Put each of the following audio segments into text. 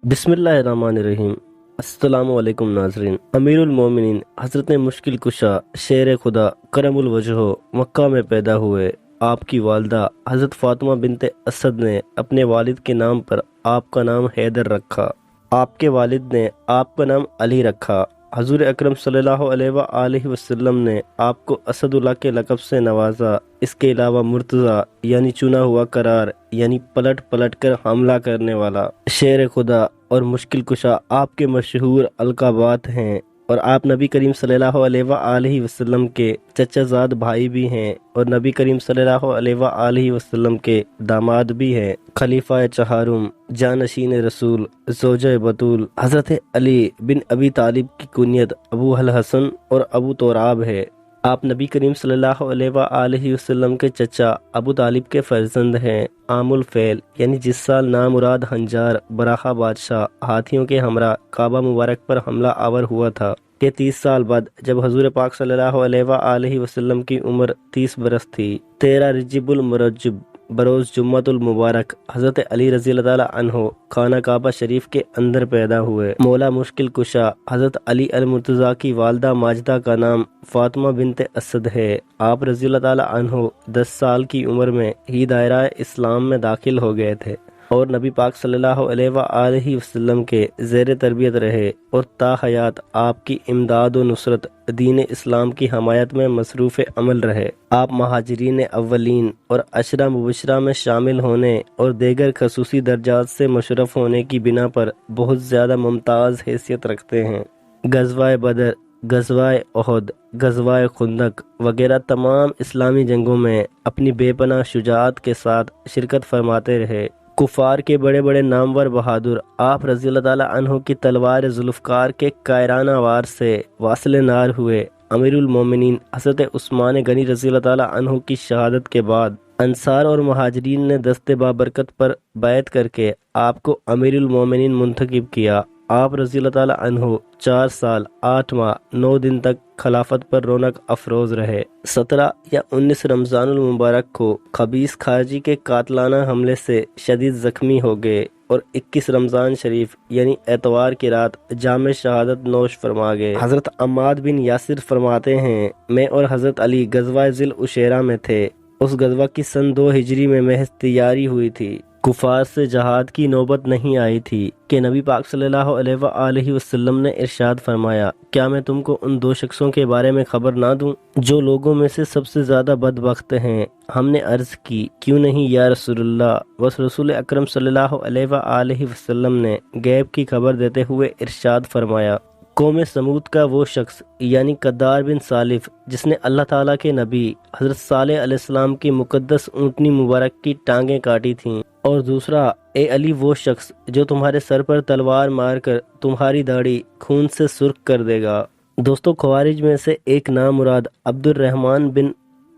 بسم اللہ الرحمن الرحیم۔ السلام علیکم ناظرین۔ امیر المومنین حضرت مشکل کشا شیر خدا کرم الوجہ مکہ میں پیدا ہوئے۔ آپ کی والدہ حضرت فاطمہ بنت اسد نے اپنے والد کے نام پر آپ کا نام حیدر رکھا۔ آپ کے والد نے آپ کا نام علی رکھا۔ حضور اکرم صلی اللہ علیہ وآلہ وسلم نے آپ کو اسد اللہ کے لقب سے نوازا۔ اس کے علاوہ مرتضی یعنی چنا ہوا قرار یعنی پلٹ پلٹ کر حملہ کرنے والا، شیر خدا اور مشکل کشا آپ کے مشہور القابات ہیں، اور آپ نبی کریم صلی اللہ علیہ وآلہ وسلم کے چچا زاد بھائی بھی ہیں اور نبی کریم صلی اللہ علیہ وآلہ وسلم کے داماد بھی ہیں۔ خلیفہ چہارم، جانشین رسول، زوجہ بطول حضرت علی بن ابی طالب کی کنیت ابو الحسن اور ابو تراب ہے۔ آپ نبی کریم صلی اللہ علیہ وآلہ وسلم کے چچا ابو طالب کے فرزند ہیں۔ عام الفیل یعنی جس سال نامراد ہنجار براہا بادشاہ ہاتھیوں کے ہمراہ کعبہ مبارک پر حملہ آور ہوا تھا کہ 30 سال بعد جب حضور پاک صلی اللہ علیہ وآلہ وسلم کی عمر 30 برس تھی، 13 رجب المرجب بروز جمعۃ المبارک حضرت علی رضی اللہ تعالی عنہ خانہ کعبہ شریف کے اندر پیدا ہوئے۔ مولا مشکل کشا حضرت علی المرتضیٰ کی والدہ ماجدہ کا نام فاطمہ بنت اسد ہے۔ آپ رضی اللہ تعالی عنہ 10 سال کی عمر میں ہی دائرہ اسلام میں داخل ہو گئے تھے اور نبی پاک صلی اللہ علیہ وآلہ وسلم کے زیر تربیت رہے اور تا حیات آپ کی امداد و نصرت دین اسلام کی حمایت میں مصروف عمل رہے۔ آپ مہاجرین اولین اور عشرہ مبشرہ میں شامل ہونے اور دیگر خصوصی درجات سے مشرف ہونے کی بنا پر بہت زیادہ ممتاز حیثیت رکھتے ہیں۔ غزوہ بدر، غزوہ احد، غزوہ خندق وغیرہ تمام اسلامی جنگوں میں اپنی بے پناہ شجاعت کے ساتھ شرکت فرماتے رہے۔ کفار کے بڑے بڑے نامور بہادر آپ رضی اللہ تعالی عنہ کی تلوار ذوالفقار کے کائرانہ وار سے واصل نار ہوئے۔ امیر المومنین حضرت عثمان غنی رضی اللہ تعالی عنہ کی شہادت کے بعد انصار اور مہاجرین نے دست بابرکت پر بیعت کر کے آپ کو امیر المومنین منتخب کیا۔ آپ رضی اللہ تعالی عنہ 4 سال 8 ماہ 9 دن تک خلافت پر رونق افروز رہے۔ 17 یا 19 رمضان المبارک کو خبیث خارجی کے قاتلانہ حملے سے شدید زخمی ہو گئے اور 21 رمضان شریف یعنی اتوار کی رات جام شہادت نوش فرما گئے۔ حضرت عماد بن یاسر فرماتے ہیں، میں اور حضرت علی غزوہ ذی العشیرہ میں تھے۔ اس غزوہ کی سن 2 ہجری میں محض تیاری ہوئی تھی، کفار سے جہاد کی نوبت نہیں آئی تھی کہ نبی پاک صلی اللہ علیہ وآلہ وسلم نے ارشاد فرمایا، کیا میں تم کو ان 2 شخصوں کے بارے میں خبر نہ دوں جو لوگوں میں سے سب سے زیادہ بدبخت ہیں؟ ہم نے عرض کی، کیوں نہیں یا رسول اللہ؟ بس رسول اکرم صلی اللہ علیہ وآلہ وسلم نے غیب کی خبر دیتے ہوئے ارشاد فرمایا، قوم سمود کا وہ شخص یعنی قدار بن سالف جس نے اللہ تعالیٰ کے نبی حضرت صالح علیہ السلام کی مقدس اونٹنی مبارک کی ٹانگیں کاٹی تھیں، اور دوسرا اے علی وہ شخص جو تمہارے سر پر تلوار مار کر تمہاری داڑھی خون سے سرخ کر دے گا۔ دوستو، خوارج میں سے ایک نامراد عبد الرحمن بن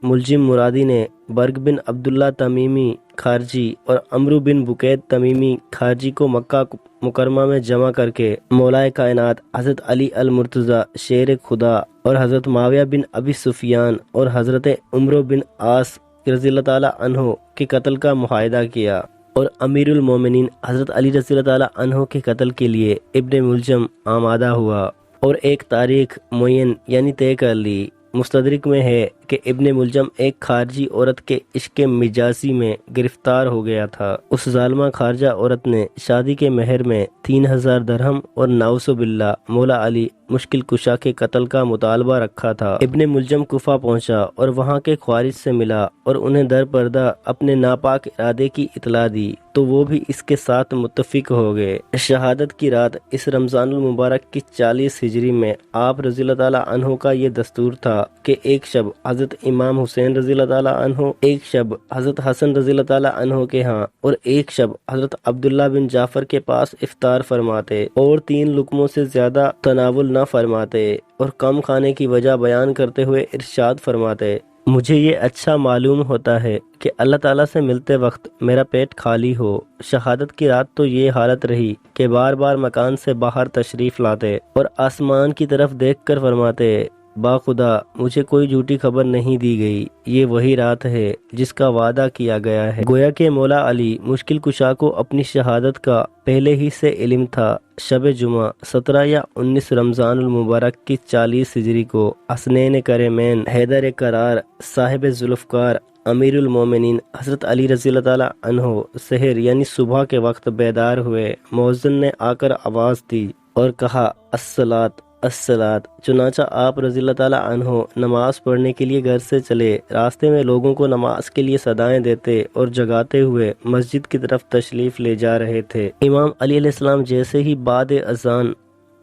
ملجم مرادی نے برگ بن عبداللہ تمیمی خارجی اور عمرو بن بکید تمیمی خارجی کو مکہ مکرمہ میں جمع کر کے مولا کائنات حضرت علی المرتضیٰ شیر خدا اور حضرت معاویہ بن ابی سفیان اور حضرت عمرو بن عاص رضی اللہ تعالی عنہ کے قتل کا معاہدہ کیا اور امیر المومنین حضرت علی رضی اللہ تعالی عنہ کے قتل کے لیے ابن ملجم آمادہ ہوا اور ایک تاریخ معین یعنی طے کر لی۔ مستدرک میں ہے کہ ابن ملجم ایک خارجی عورت کے عشق مجازی میں گرفتار ہو گیا تھا۔ اس ظالمہ خارجہ عورت نے شادی کے مہر میں 3000 درہم اور نعوذ باللہ مولا علی مشکل کشا کے قتل کا مطالبہ رکھا تھا۔ ابن ملجم کوفہ پہنچا اور وہاں کے خوارج سے ملا اور انہیں در پردہ اپنے ناپاک ارادے کی اطلاع دی تو وہ بھی اس کے ساتھ متفق ہو گئے۔ شہادت کی رات اس رمضان المبارک کی 40 ہجری میں آپ رضی اللہ تعالی عنہ کا یہ دستور تھا کہ ایک شب حضرت امام حسین رضی اللہ تعالی عنہ، ایک شب حضرت حسن رضی اللہ تعالی عنہ کے ہاں اور ایک شب حضرت عبداللہ بن جعفر کے پاس افطار فرماتے اور 3 لقموں سے زیادہ تناول نہ فرماتے اور کم کھانے کی وجہ بیان کرتے ہوئے ارشاد فرماتے، مجھے یہ اچھا معلوم ہوتا ہے کہ اللہ تعالیٰ سے ملتے وقت میرا پیٹ خالی ہو۔ شہادت کی رات تو یہ حالت رہی کہ بار بار مکان سے باہر تشریف لاتے اور آسمان کی طرف دیکھ کر فرماتے، باخدا مجھے کوئی جھوٹی خبر نہیں دی گئی، یہ وہی رات ہے جس کا وعدہ کیا گیا ہے۔ گویا کہ مولا علی مشکل کشا کو اپنی شہادت کا پہلے ہی سے علم تھا۔ شب جمعہ 17 یا 19 رمضان المبارک کی 40 ہجری کو حسنین کرمین حیدر کرار صاحب ذوالفقار امیر المومنین حضرت علی رضی اللہ تعالی عنہ سحر یعنی صبح کے وقت بیدار ہوئے۔ مؤذن نے آ کر آواز دی اور کہا الصلاۃ الصلاۃ۔ چنانچہ آپ رضی اللہ تعالی عنہ نماز پڑھنے کے لیے گھر سے چلے۔ راستے میں لوگوں کو نماز کے لیے صدائیں دیتے اور جگاتے ہوئے مسجد کی طرف تشریف لے جا رہے تھے۔ امام علی علیہ السلام جیسے ہی بعد اذان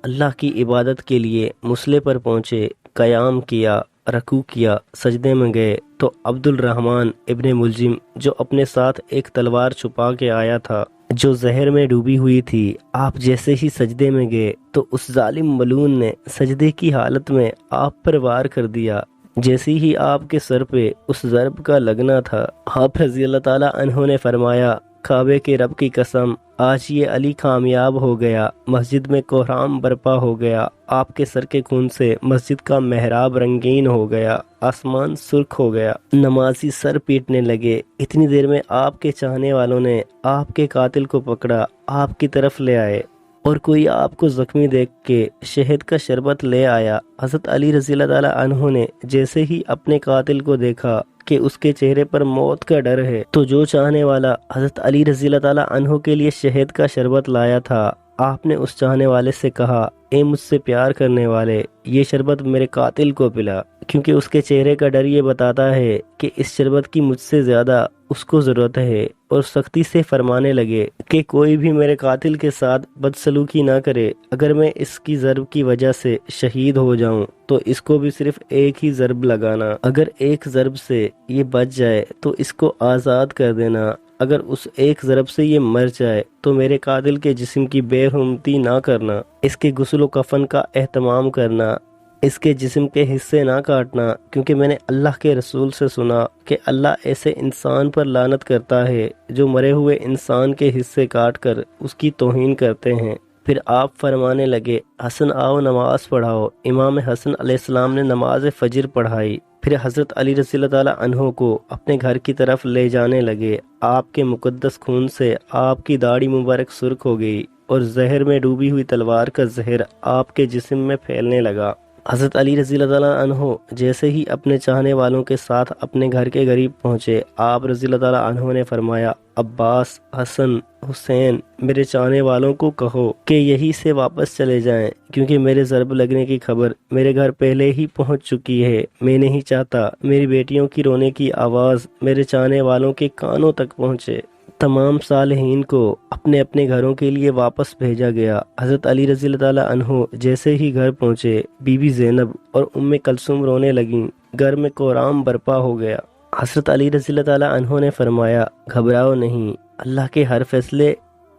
اللہ کی عبادت کے لیے مصلے پر پہنچے، قیام کیا، رکوع کیا، سجدے میں گئے تو عبد الرحمن ابن ملجم جو اپنے ساتھ ایک تلوار چھپا کے آیا تھا جو زہر میں ڈوبی ہوئی تھی، آپ جیسے ہی سجدے میں گئے تو اس ظالم ملعون نے سجدے کی حالت میں آپ پر وار کر دیا۔ جیسے ہی آپ کے سر پہ اس ضرب کا لگنا تھا، آپ رضی اللہ تعالی عنہ نے فرمایا کعبے کے رب کی قسم، آج یہ علی کامیاب ہو گیا۔ مسجد میں کوہرام برپا ہو گیا۔ آپ کے سر کے خون سے مسجد کا محراب رنگین ہو گیا، آسمان سرخ ہو گیا۔ نمازی سر پیٹنے لگے۔ اتنی دیر میں آپ کے چاہنے والوں نے آپ کے قاتل کو پکڑا، آپ کی طرف لے آئے اور کوئی آپ کو زخمی دیکھ کے شہد کا شربت لے آیا۔ حضرت علی رضی اللہ تعالی عنہ نے جیسے ہی اپنے قاتل کو دیکھا کہ اس کے چہرے پر موت کا ڈر ہے، تو جو چاہنے والا حضرت علی رضی اللہ تعالی عنہ کے لیے شہد کا شربت لایا تھا، آپ نے اس چاہنے والے سے کہا اے مجھ سے پیار کرنے والے، یہ شربت میرے قاتل کو پلا، کیونکہ اس کے چہرے کا ڈر یہ بتاتا ہے کہ اس شربت کی مجھ سے زیادہ اس کو ضرورت ہے، اور سختی سے فرمانے لگے کہ کوئی بھی میرے قاتل کے ساتھ بدسلوکی نہ کرے۔ اگر میں اس کی ضرب کی وجہ سے شہید ہو جاؤں تو اس کو بھی صرف ایک ہی ضرب لگانا، اگر ایک ضرب سے یہ بچ جائے تو اس کو آزاد کر دینا، اگر اس ایک ضرب سے یہ مر جائے تو میرے قاتل کے جسم کی بے حرمتی نہ کرنا، اس کے غسل و کفن کا اہتمام کرنا، اس کے جسم کے حصے نہ کاٹنا، کیونکہ میں نے اللہ کے رسول سے سنا کہ اللہ ایسے انسان پر لعنت کرتا ہے جو مرے ہوئے انسان کے حصے کاٹ کر اس کی توہین کرتے ہیں۔ پھر آپ فرمانے لگے حسن آؤ نماز پڑھاؤ۔ امام حسن علیہ السلام نے نماز فجر پڑھائی، پھر حضرت علی رضی اللہ تعالی عنہ کو اپنے گھر کی طرف لے جانے لگے۔ آپ کے مقدس خون سے آپ کی داڑھی مبارک سرخ ہو گئی اور زہر میں ڈوبی ہوئی تلوار کا زہر آپ کے جسم میں پھیلنے لگا۔ حضرت علی رضی اللہ تعالیٰ عنہ جیسے ہی اپنے چاہنے والوں کے ساتھ اپنے گھر کے قریب پہنچے، آپ رضی اللہ تعالیٰ عنہ نے فرمایا عباس، حسن، حسین، میرے چاہنے والوں کو کہو کہ یہی سے واپس چلے جائیں، کیونکہ میرے ضرب لگنے کی خبر میرے گھر پہلے ہی پہنچ چکی ہے۔ میں نہیں چاہتا میری بیٹیوں کی رونے کی آواز میرے چاہنے والوں کے کانوں تک پہنچے۔ تمام صالحین کو اپنے اپنے گھروں کے لیے واپس بھیجا گیا۔ حضرت علی رضی اللہ تعالیٰ عنہ جیسے ہی گھر پہنچے، بی بی زینب اور ام کلثوم رونے لگیں، گھر میں کوہرام برپا ہو گیا۔ حضرت علی رضی اللہ تعالیٰ عنہ نے فرمایا گھبراؤ نہیں، اللہ کے ہر فیصلے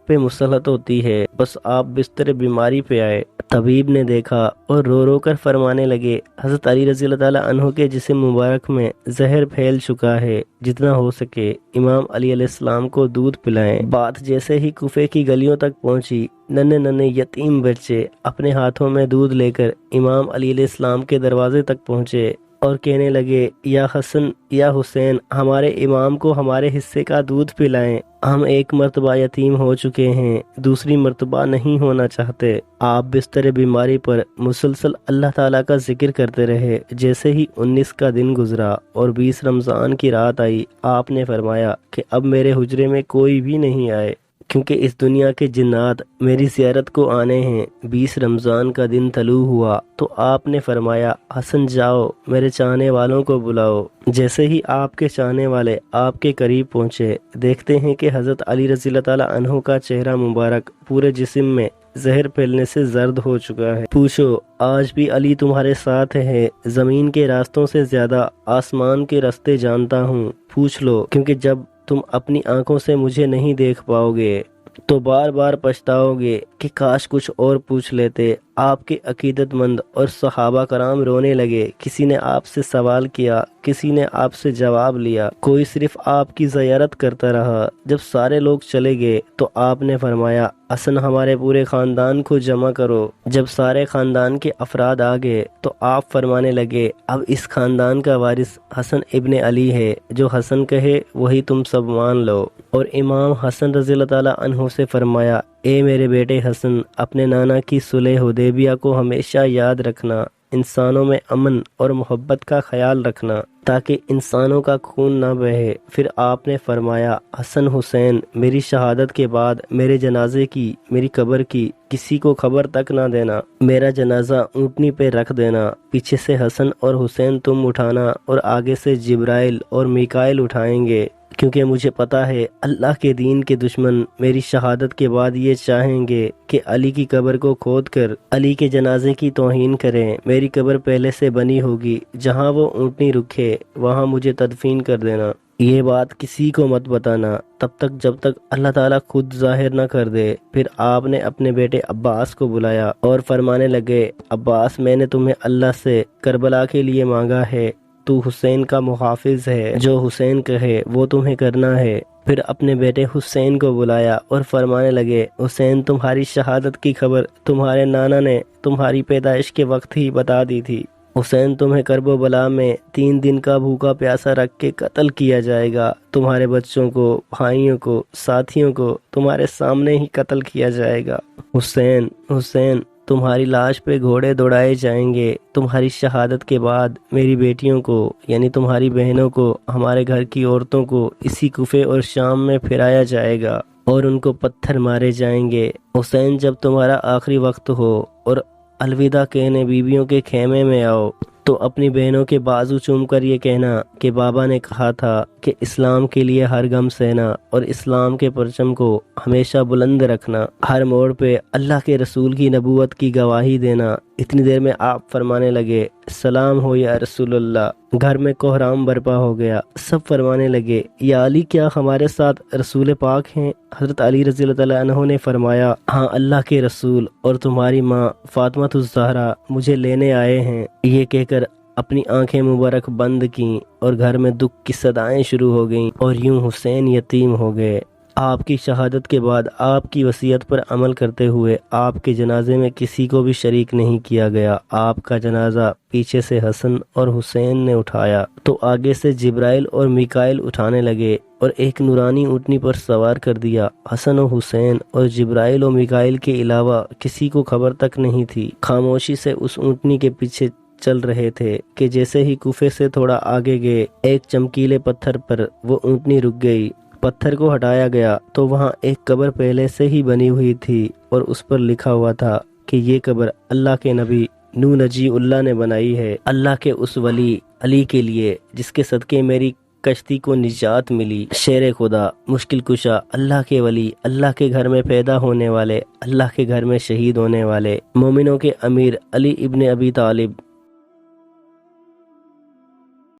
پہ مسلط ہوتی ہے، بس آپ بستر بیماری پہ آئے۔ طبیب نے دیکھا اور رو رو کر فرمانے لگے حضرت علی رضی اللہ تعالیٰ عنہ کے جسم مبارک میں زہر پھیل چکا ہے، جتنا ہو سکے امام علی علیہ السلام کو دودھ پلائیں۔ بات جیسے ہی کوفے کی گلیوں تک پہنچی، ننھے ننھے یتیم بچے اپنے ہاتھوں میں دودھ لے کر امام علی علیہ السلام کے دروازے تک پہنچے اور کہنے لگے یا حسن یا حسین، ہمارے امام کو ہمارے حصے کا دودھ پلائیں، ہم ایک مرتبہ یتیم ہو چکے ہیں، دوسری مرتبہ نہیں ہونا چاہتے۔ آپ بستر بیماری پر مسلسل اللہ تعالیٰ کا ذکر کرتے رہے۔ جیسے ہی 19 کا دن گزرا اور 20 رمضان کی رات آئی، آپ نے فرمایا کہ اب میرے حجرے میں کوئی بھی نہیں آئے، کیونکہ اس دنیا کے جنات میری زیارت کو آنے ہیں۔ 20 رمضان کا دن طلوع ہوا تو آپ نے فرمایا حسن جاؤ میرے چاہنے والوں کو بلاؤ۔ جیسے ہی آپ کے چاہنے والے آپ کے قریب پہنچے، دیکھتے ہیں کہ حضرت علی رضی اللہ تعالیٰ عنہ کا چہرہ مبارک پورے جسم میں زہر پھیلنے سے زرد ہو چکا ہے۔ پوچھو آج بھی علی تمہارے ساتھ ہے؟ زمین کے راستوں سے زیادہ آسمان کے راستے جانتا ہوں، پوچھ لو، کیونکہ جب تم اپنی آنکھوں سے مجھے نہیں دیکھ پاؤ گے تو بار بار پچھتاؤ گے کہ کاش کچھ اور پوچھ لیتے۔ آپ کے عقیدت مند اور صحابہ کرام رونے لگے۔ کسی نے آپ سے سوال کیا، کسی نے آپ سے جواب لیا، کوئی صرف آپ کی زیارت کرتا رہا۔ جب سارے لوگ چلے گئے تو آپ نے فرمایا، حسن ہمارے پورے خاندان کو جمع کرو۔ جب سارے خاندان کے افراد آ گئے تو آپ فرمانے لگے، اب اس خاندان کا وارث حسن ابن علی ہے، جو حسن کہے وہی تم سب مان لو۔ اور امام حسن رضی اللہ تعالیٰ عنہ سے فرمایا، اے میرے بیٹے حسن، اپنے نانا کی صلح حدیبیہ کو ہمیشہ یاد رکھنا، انسانوں میں امن اور محبت کا خیال رکھنا تاکہ انسانوں کا خون نہ بہے۔ پھر آپ نے فرمایا، حسن حسین، میری شہادت کے بعد میرے جنازے کی، میری قبر کی کسی کو خبر تک نہ دینا، میرا جنازہ اونٹنی پہ رکھ دینا، پیچھے سے حسن اور حسین تم اٹھانا اور آگے سے جبرائیل اور میکائیل اٹھائیں گے، کیونکہ مجھے پتا ہے اللہ کے دین کے دشمن میری شہادت کے بعد یہ چاہیں گے کہ علی کی قبر کو کھود کر علی کے جنازے کی توہین کریں۔ میری قبر پہلے سے بنی ہوگی، جہاں وہ اونٹنی رکھے وہاں مجھے تدفین کر دینا۔ یہ بات کسی کو مت بتانا تب تک جب تک اللہ تعالیٰ خود ظاہر نہ کر دے۔ پھر آپ نے اپنے بیٹے عباس کو بلایا اور فرمانے لگے، عباس، میں نے تمہیں اللہ سے کربلا کے لیے مانگا ہے، تو حسین کا محافظ ہے، جو حسین کہے وہ تمہیں کرنا ہے۔ پھر اپنے بیٹے حسین کو بلایا اور فرمانے لگے، حسین، تمہاری شہادت کی خبر تمہارے نانا نے تمہاری پیدائش کے وقت ہی بتا دی تھی۔ حسین، تمہیں کرب و بلا میں 3 دن کا بھوکا پیاسا رکھ کے قتل کیا جائے گا، تمہارے بچوں کو، بھائیوں کو، ساتھیوں کو تمہارے سامنے ہی قتل کیا جائے گا۔ حسین، حسین، تمہاری لاش پہ گھوڑے دوڑائے جائیں گے۔ تمہاری شہادت کے بعد میری بیٹیوں کو یعنی تمہاری بہنوں کو، ہمارے گھر کی عورتوں کو اسی کوفے اور شام میں پھرایا جائے گا اور ان کو پتھر مارے جائیں گے۔ حسین، جب تمہارا آخری وقت ہو اور الوداع کہنے بیویوں کے خیمے میں آؤ تو اپنی بہنوں کے بازو چوم کر یہ کہنا کہ بابا نے کہا تھا کہ اسلام کے لیے ہر غم سہنا اور اسلام کے پرچم کو ہمیشہ بلند رکھنا، ہر موڑ پہ اللہ کے رسول کی نبوت کی گواہی دینا۔ اتنی دیر میں آپ فرمانے لگے، سلام ہو یا رسول اللہ۔ گھر میں کوہرام برپا ہو گیا۔ سب فرمانے لگے، یا علی، کیا ہمارے ساتھ رسول پاک ہیں؟ حضرت علی رضی اللہ تعالیٰ عنہ نے فرمایا، ہاں، اللہ کے رسول اور تمہاری ماں فاطمہ الزہرا مجھے لینے آئے ہیں۔ یہ کہہ کر اپنی آنکھیں مبارک بند کیں اور گھر میں دکھ کی صدائیں شروع ہو گئیں اور یوں حسین یتیم ہو گئے۔ آپ کی شہادت کے بعد آپ کی وصیت پر عمل کرتے ہوئے آپ کے جنازے میں کسی کو بھی شریک نہیں کیا گیا۔ آپ کا جنازہ پیچھے سے حسن اور حسین نے اٹھایا تو آگے سے جبرائیل اور میکائیل اٹھانے لگے اور ایک نورانی اونٹنی پر سوار کر دیا۔ حسن و حسین اور جبرائیل و میکائیل کے علاوہ کسی کو خبر تک نہیں تھی۔ خاموشی سے اس اونٹنی کے پیچھے چل رہے تھے کہ جیسے ہی کوفے سے تھوڑا آگے گئے، ایک چمکیلے پتھر پر وہ اونٹنی رک گئی۔ پتھر کو ہٹایا گیا تو وہاں ایک قبر پہلے سے ہی بنی ہوئی تھی اور اس پر لکھا ہوا تھا کہ یہ قبر اللہ کے نبی نو نجی اللہ نے بنائی ہے، اللہ کے اس ولی علی کے لیے جس کے صدقے میری کشتی کو نجات ملی۔ شیر خدا، مشکل کشا، اللہ کے ولی، اللہ کے گھر میں پیدا ہونے والے، اللہ کے گھر میں شہید ہونے والے، مومنوں کے امیر علی ابن ابی طالب